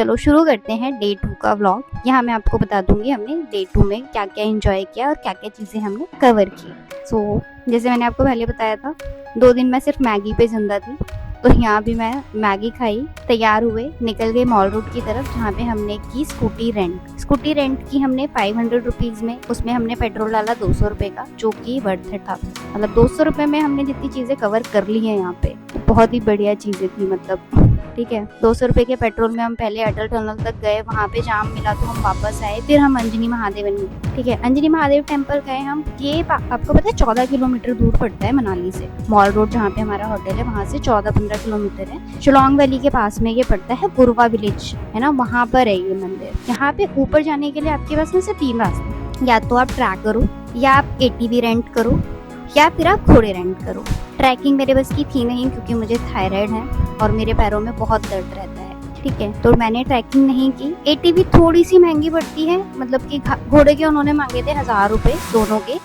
चलो शुरू करते हैं डे 2 का व्लॉग। यहाँ मैं आपको बता दूंगी हमने डे 2 में क्या क्या एंजॉय किया और क्या क्या चीज़ें हमने कवर की। जैसे मैंने आपको पहले बताया था 2 दिन मैं सिर्फ मैगी पे जिंदा थी, तो यहाँ भी मैं मैगी खाई, तैयार हुए, निकल गए मॉल रोड की तरफ, जहाँ पे हमने की स्कूटी रेंट की हमने 500 रुपीज़ में। उसमें हमने पेट्रोल डाला 200 रुपये का, जो कि वर्थ इट था। मतलब 200 रुपये में हमने जितनी चीज़ें कवर कर ली हैं यहाँ पे, बहुत ही बढ़िया चीज़ें थी मतलब। ठीक है, 200 रुपये के पेट्रोल में हम पहले अटल टनल तक गए, वहाँ पे जाम मिला तो हम वापस आए, फिर हम अंजनी महादेव गए। ठीक है, अंजनी महादेव टेम्पल गए हम। ये आपको पता है 14 किलोमीटर दूर पड़ता है मनाली से। मॉल रोड जहाँ पे हमारा होटल है वहाँ से 14-15 किलोमीटर है। शिलोंग वैली के पास में ये पड़ता है, गुरवा विलेज है ना, वहाँ पर है ये मंदिर। यहाँ पे ऊपर जाने के लिए आपके पास में से 3 रास्ते, या तो आप ट्रैक करो, या आप ATV रेंट करो, या फिर आप घोड़े रेंट करो। ट्रैकिंग मेरे बस की थी नहीं, क्योंकि मुझे थायराइड है और मेरे पैरों में बहुत दर्द रहता है। ठीक है, तो मैंने ट्रैकिंग नहीं की। ATV थोड़ी सी महंगी पड़ती है, मतलब कि घोड़े के उन्होंने मांगे थे 1000 रुपये दोनों के,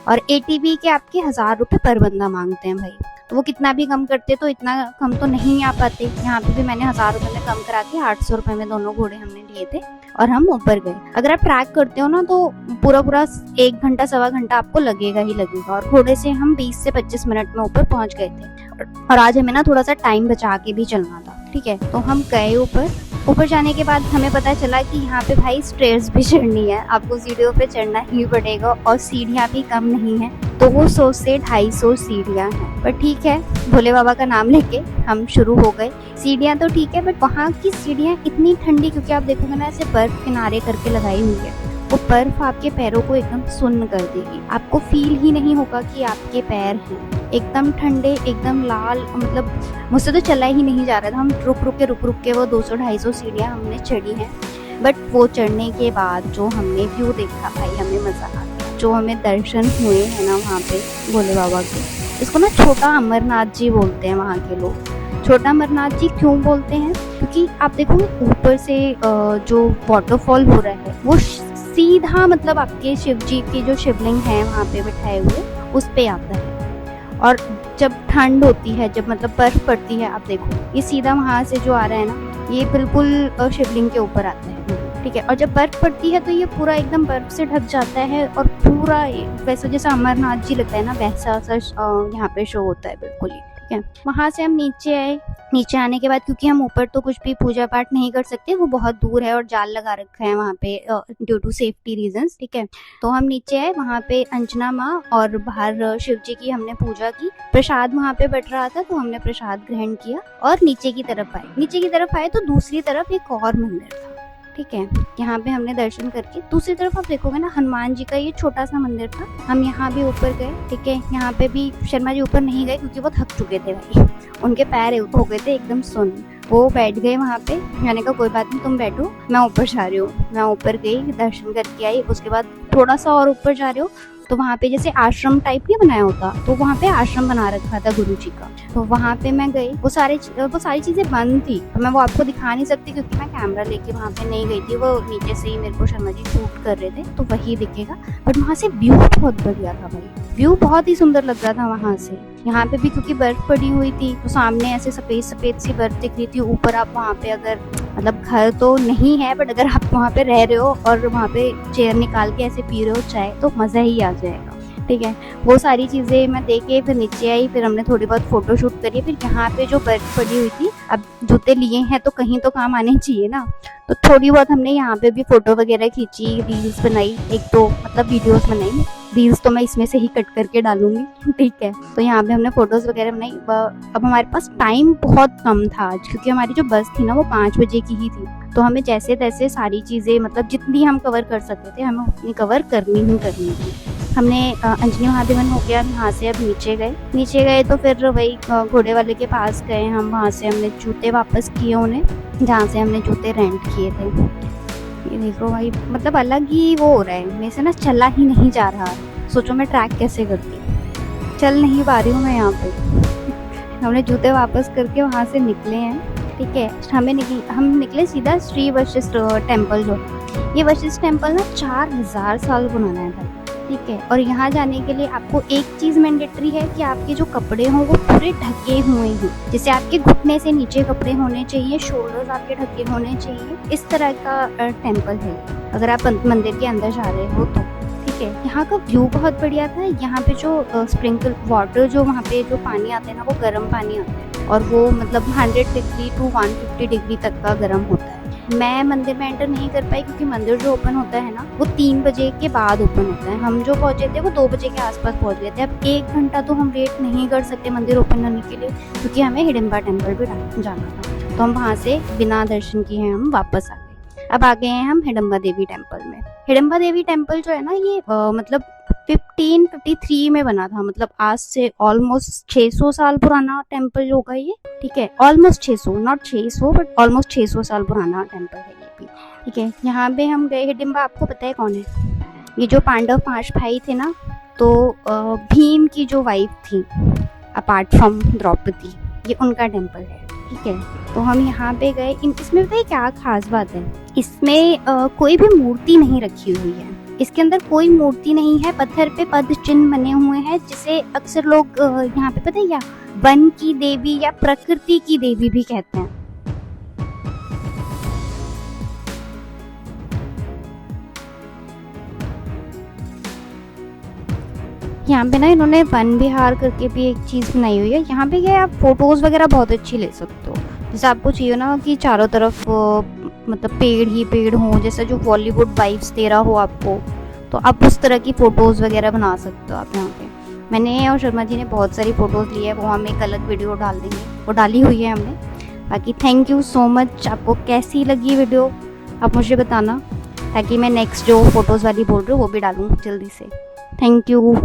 और ATV के आपके 1000 रुपये पर बंदा मांगते हैं भाई। तो वो कितना भी कम करते तो इतना कम तो नहीं आ पाते। यहाँ पे भी मैंने 1000 रुपये में कम करा के 800 रुपये में दोनों घोड़े हमने लिए थे और हम ऊपर गए। अगर आप ट्रैक करते हो ना तो पूरा 1 घंटा 1.25 घंटा आपको लगेगा ही लगेगा, और घोड़े से हम 20 से 25 मिनट में ऊपर पहुंच गए थे। और आज हमें ना थोड़ा सा टाइम बचा के भी चलना था। ठीक है, तो हम गए ऊपर जाने के बाद हमें पता चला कि यहाँ पे भाई स्टेयर्स भी चढ़नी है, आपको सीढ़ियों पे चढ़ना ही पड़ेगा, और सीढ़ियाँ भी कम नहीं है। तो वो 100 से 250 सीढ़ियाँ हैं, पर ठीक है, भोले बाबा का नाम लेके हम शुरू हो गए। सीढ़ियाँ तो ठीक है, बट वहाँ की सीढ़ियाँ इतनी ठंडी, क्योंकि आप देखोगे ना ऐसे बर्फ किनारे करके लगाई हुई है, वो बर्फ आपके पैरों को एकदम सुन्न कर देगी। आपको फील ही नहीं होगा कि आपके पैर हैं, एकदम ठंडे, एकदम लाल। मतलब मुझसे तो चला ही नहीं जा रहा था। हम रुक के वो 200-250 सीढ़ियाँ हमने चढ़ी हैं। बट वो चढ़ने के बाद जो हमने व्यू देखा भाई, हमें मज़ा आ गया। जो हमें दर्शन हुए हैं ना वहाँ पे भोले बाबा के, इसको ना छोटा अमरनाथ जी बोलते हैं वहाँ के लोग। छोटा अमरनाथ जी क्यों बोलते हैं? क्योंकि आप देखोगे ऊपर से जो वाटरफॉल हो रहा है वो सीधा मतलब आपके शिव जी की जो शिवलिंग है वहाँ पे बिठाए हुए, उस पे आता है। और जब ठंड होती है, जब मतलब बर्फ पड़ती है, आप देखो ये सीधा वहाँ से जो आ रहा है ना, ये बिल्कुल शिवलिंग के ऊपर आता है। ठीक है, और जब बर्फ पड़ती है तो ये पूरा एकदम बर्फ से ढक जाता है, और पूरा वैसा जैसा अमरनाथ जी लगता है ना, वैसा यहाँ पे शो होता है बिल्कुल ही। ठीक है, वहाँ से हम नीचे आए। नीचे आने के बाद, क्योंकि हम ऊपर तो कुछ भी पूजा पाठ नहीं कर सकते, वो बहुत दूर है और जाल लगा रखा है वहाँ पे ड्यू टू सेफ्टी रीजंस। ठीक है, तो हम नीचे आए, वहाँ पे अंजना माँ और बाहर शिव जी की हमने पूजा की। प्रसाद वहाँ पे बट रहा था, तो हमने प्रसाद ग्रहण किया और नीचे की तरफ आए तो दूसरी तरफ एक और मंदिर था। ठीक है, यहाँ पे हमने दर्शन करके दूसरी तरफ आप देखोगे ना, हनुमान जी का ये छोटा सा मंदिर था। हम यहाँ भी ऊपर गए। ठीक है, यहाँ पे भी शर्मा जी ऊपर नहीं गए, क्योंकि वो थक चुके थे भाई, उनके पैर हो गए थे एकदम सुन्न। वो बैठ गए वहाँ पे। मैंने कहा कोई बात नहीं, तुम बैठो, मैं ऊपर जा रही हूँ। मैं ऊपर गई, दर्शन करके आई। उसके बाद थोड़ा सा और ऊपर जा रहे हो तो वहाँ पे जैसे आश्रम टाइप नहीं बनाया होता, तो वहाँ पे आश्रम बना रखा था गुरु जी का। तो वहाँ पे मैं गई, वो सारी चीजें बंद थी, तो मैं वो आपको दिखा नहीं सकती, क्योंकि मैं कैमरा लेके वहाँ पे नहीं गई थी। वो नीचे से ही मेरे को शर्मा जी शूट कर रहे थे, तो वही दिखेगा। बट वहाँ से व्यू बहुत बढ़िया था भाई, व्यू बहुत ही सुंदर लग रहा था वहाँ से। यहाँ पे भी क्योंकि बर्फ पड़ी हुई थी, तो सामने ऐसे सफेद सी बर्फ दिख रही थी। ऊपर आप वहाँ पे अगर मतलब घर तो नहीं है, बट अगर आप वहाँ पे रह रहे हो और वहाँ पे चेयर निकाल के ऐसे पी रहे हो चाय, तो मज़ा ही आ जाएगा। ठीक है, वो सारी चीज़ें मैं देखे, फिर नीचे आई, फिर हमने थोड़ी बहुत फोटो शूट करी। फिर यहाँ पे जो बर्फ पड़ी हुई थी, अब जूते लिए हैं तो कहीं तो काम आने चाहिए ना, तो थोड़ी बहुत हमने यहाँ पे भी फोटो वगैरह खींची, रील्स बनाई, एक तो मतलब वीडियोस बनाई। रील्स तो मैं इसमें से ही कट करके डालूंगी। ठीक है, तो यहाँ पे हमने फोटोज वगैरह बनाई। अब हमारे पास टाइम बहुत कम था आज, क्योंकि हमारी जो बस थी ना वो 5 बजे की ही थी, तो हमें जैसे तैसे सारी चीज़ें मतलब जितनी हम कवर कर सकते थे हमें उतनी कवर करनी थी। हमने अंजनी महादेवन हो गया, यहाँ से अब नीचे गए तो फिर वही घोड़े वाले के पास गए हम। वहाँ से हमने जूते वापस किए उन्हें, जहाँ से हमने जूते रेंट किए थे। ये देखो भाई, मतलब अलग ही वो हो रहा है, मेरे से ना चला ही नहीं जा रहा। सोचो मैं ट्रैक कैसे करती, चल नहीं पा रही हूँ मैं यहाँ पे। हमने जूते वापस करके वहाँ से निकले हैं। ठीक है, हम निकले सीधा श्री वशिष्ठ टेम्पल। जो ये वशिष्ठ टेम्पल ना 4000 साल पुराना है भाई। ठीक है। और यहाँ जाने के लिए आपको एक चीज़ मैंडेटरी है कि आपके जो कपड़े हों वो पूरे ढके हुए हों, जैसे आपके घुटने से नीचे कपड़े होने चाहिए, शोल्डर्स आपके ढके होने चाहिए, इस तरह का टेम्पल है अगर आप मंदिर के अंदर जा रहे हो तो। ठीक है, यहाँ का व्यू बहुत बढ़िया था। यहाँ पे जो स्प्रिंकल वाटर जो वहाँ पे जो पानी आता है ना, वो गर्म पानी आता है और वो मतलब 100 डिग्री टू 150 डिग्री तक का गर्म होता है। मैं मंदिर में एंटर नहीं कर पाई क्योंकि मंदिर जो ओपन होता है ना वो 3 बजे के बाद ओपन होता है। हम जो पहुँचे थे वो 2 बजे के आसपास पहुँच गए थे। अब 1 घंटा तो हम वेट नहीं कर सकते मंदिर ओपन होने के लिए, क्योंकि हमें हिडिंबा टेम्पल भी जाना था। तो हम वहाँ से बिना दर्शन किए हम वापस आ गए। अब आ गए हैं हम हिडिंबा देवी टेम्पल में। हिडिंबा देवी टेम्पल जो है ना ये मतलब 1553 में बना था, मतलब आज से ऑलमोस्ट 600 साल पुराना टेम्पल होगा ये। ठीक है, ऑलमोस्ट 600, नॉट 600 बट ऑलमोस्ट 600 साल पुराना टेम्पल है ये भी। ठीक है, यहाँ पे हम गए। हिडिंबा आपको पता है कौन है? ये जो पांडव 5 भाई थे ना, तो भीम की जो वाइफ थी अपार्ट फ्रॉम द्रौपदी, ये उनका टेम्पल है। ठीक है, तो हम यहाँ पे गए। इसमें बताइए क्या खास बात है, इसमें कोई भी मूर्ति नहीं रखी हुई है। इसके अंदर कोई मूर्ति नहीं है, पत्थर पे पद चिन्ह बने हुए हैं, जिसे अक्सर लोग यहाँ पे पता है क्या, वन की देवी या प्रकृति की देवी भी कहते हैं। यहाँ पे ना इन्होंने वन विहार करके भी एक चीज़ बनाई हुई है। यहाँ पे क्या आप फोटोज़ वगैरह बहुत अच्छी ले सकते हो। जैसे आपको चाहिए ना कि चारों तरफ मतलब पेड़ ही पेड़ हों, जैसा जो बॉलीवुड वाइब्स दे रहा हो आपको, तो आप उस तरह की फ़ोटोज़ वगैरह बना सकते हो आप यहाँ पे। मैंने और शर्मा जी ने बहुत सारी फ़ोटोज़ ली है, वो हम एक अलग वीडियो डाल देंगे, वो डाली हुई है हमने। बाकी थैंक यू सो मच। आपको कैसी लगी वीडियो आप मुझे बताना, ताकि मैं नेक्स्ट जो फ़ोटोज़ वाली बोल रही हूँ वो भी डालूँ जल्दी से। Thank you.